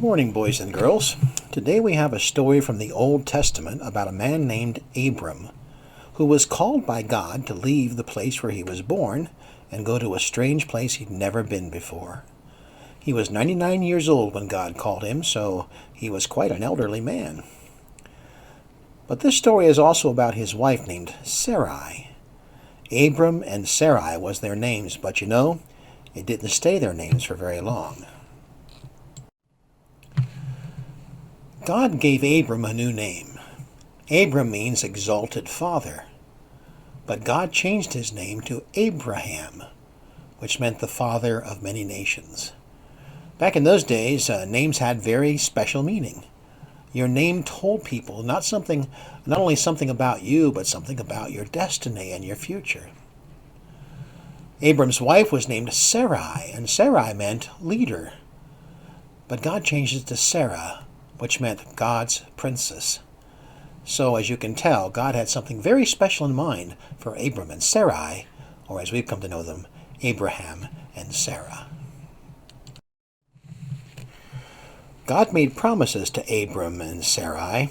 Morning, boys and girls. Today we have a story from the Old Testament about a man named Abram, who was called by God to leave the place where he was born and go to a strange place he'd never been before. He was 99 years old when God called him, so he was quite an elderly man. But this story is also about his wife named Sarai. Abram and Sarai was their names, but it didn't stay their names for very long. God gave Abram a new name. Abram means exalted father. But God changed his name to Abraham, which meant the father of many nations. Back in those days, names had very special meaning. Your name told people not only something about you, but something about your destiny and your future. Abram's wife was named Sarai, and Sarai meant leader. But God changed it to Sarah, which meant God's princess. So, as you can tell, God had something very special in mind for Abram and Sarai, or as we've come to know them, Abraham and Sarah. God made promises to Abram and Sarai,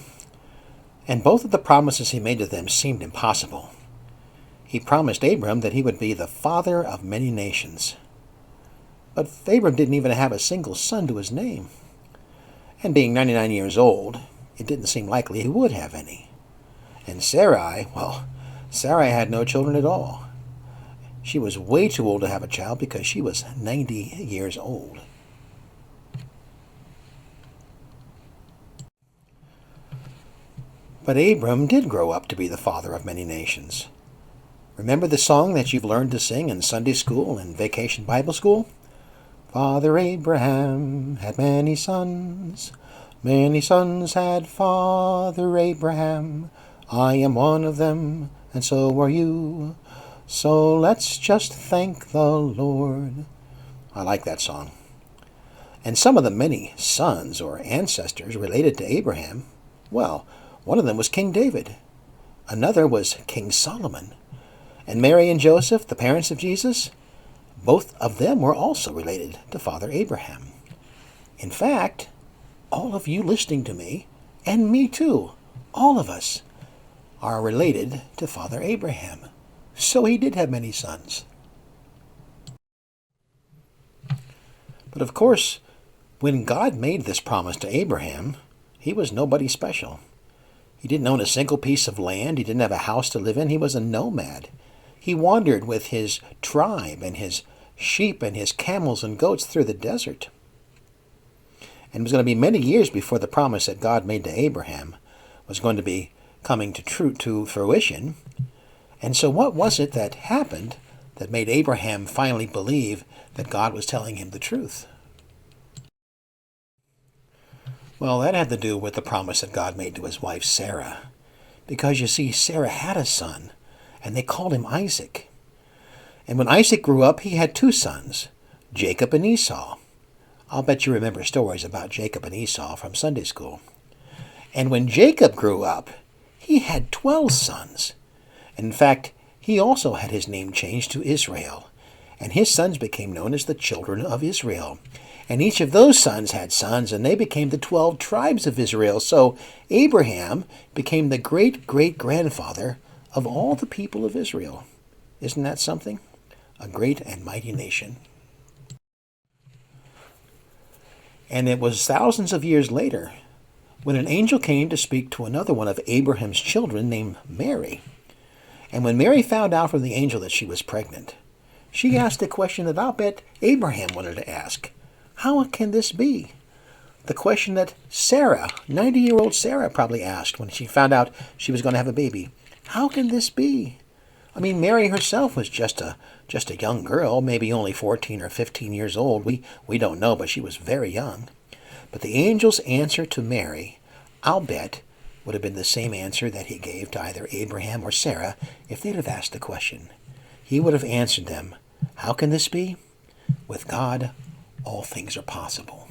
and both of the promises he made to them seemed impossible. He promised Abram that he would be the father of many nations. But Abram didn't even have a single son to his name. And being 99 years old, it didn't seem likely he would have any. And Sarai had no children at all. She was way too old to have a child because she was 90 years old. But Abram did grow up to be the father of many nations. Remember the song that you've learned to sing in Sunday school and Vacation Bible School? Father Abraham had many sons had Father Abraham. I am one of them, and so are you. So let's just thank the Lord. I like that song. And some of the many sons or ancestors related to Abraham, well, one of them was King David. Another was King Solomon. And Mary and Joseph, the parents of Jesus, both of them were also related to Father Abraham. In fact, all of you listening to me, and me too, all of us, are related to Father Abraham. So he did have many sons. But of course, when God made this promise to Abraham, he was nobody special. He didn't own a single piece of land. He didn't have a house to live in. He was a nomad. He wandered with his tribe and his sheep and his camels and goats through the desert. And it was going to be many years before the promise that God made to Abraham was going to be coming to fruition. And so what was it that happened that made Abraham finally believe that God was telling him the truth? Well, that had to do with the promise that God made to his wife Sarah. Because you see, Sarah had a son, and they called him Isaac. And when Isaac grew up, he had two sons, Jacob and Esau. I'll bet you remember stories about Jacob and Esau from Sunday school. And when Jacob grew up, he had 12 sons. In fact, he also had his name changed to Israel, and his sons became known as the children of Israel. And each of those sons had sons, and they became the 12 tribes of Israel. So Abraham became the great-great-grandfather of all the people of Israel. Isn't that something? A great and mighty nation. And it was thousands of years later when an angel came to speak to another one of Abraham's children named Mary. And when Mary found out from the angel that she was pregnant, she asked a question that I'll bet Abraham wanted to ask. How can this be? The question that Sarah, 90-year-old Sarah, probably asked when she found out she was going to have a baby. How can this be? I mean, Mary herself was just a young girl, maybe only 14 or 15 years old. We don't know, but she was very young. But the angel's answer to Mary, I'll bet, would have been the same answer that he gave to either Abraham or Sarah if they'd have asked the question. He would have answered them, how can this be? With God, all things are possible.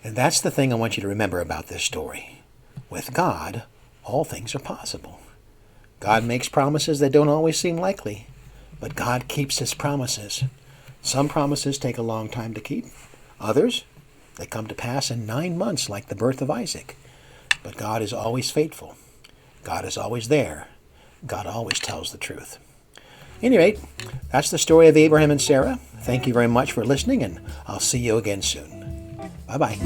And that's the thing I want you to remember about this story. With God, all things are possible. God makes promises that don't always seem likely, but God keeps his promises. Some promises take a long time to keep, Others, they come to pass in 9 months, like the birth of Isaac. But God is always faithful. God is always there. God always tells the truth. At any rate, that's the story of Abraham and Sarah. Thank you very much for listening, and I'll see you again soon. Bye-bye.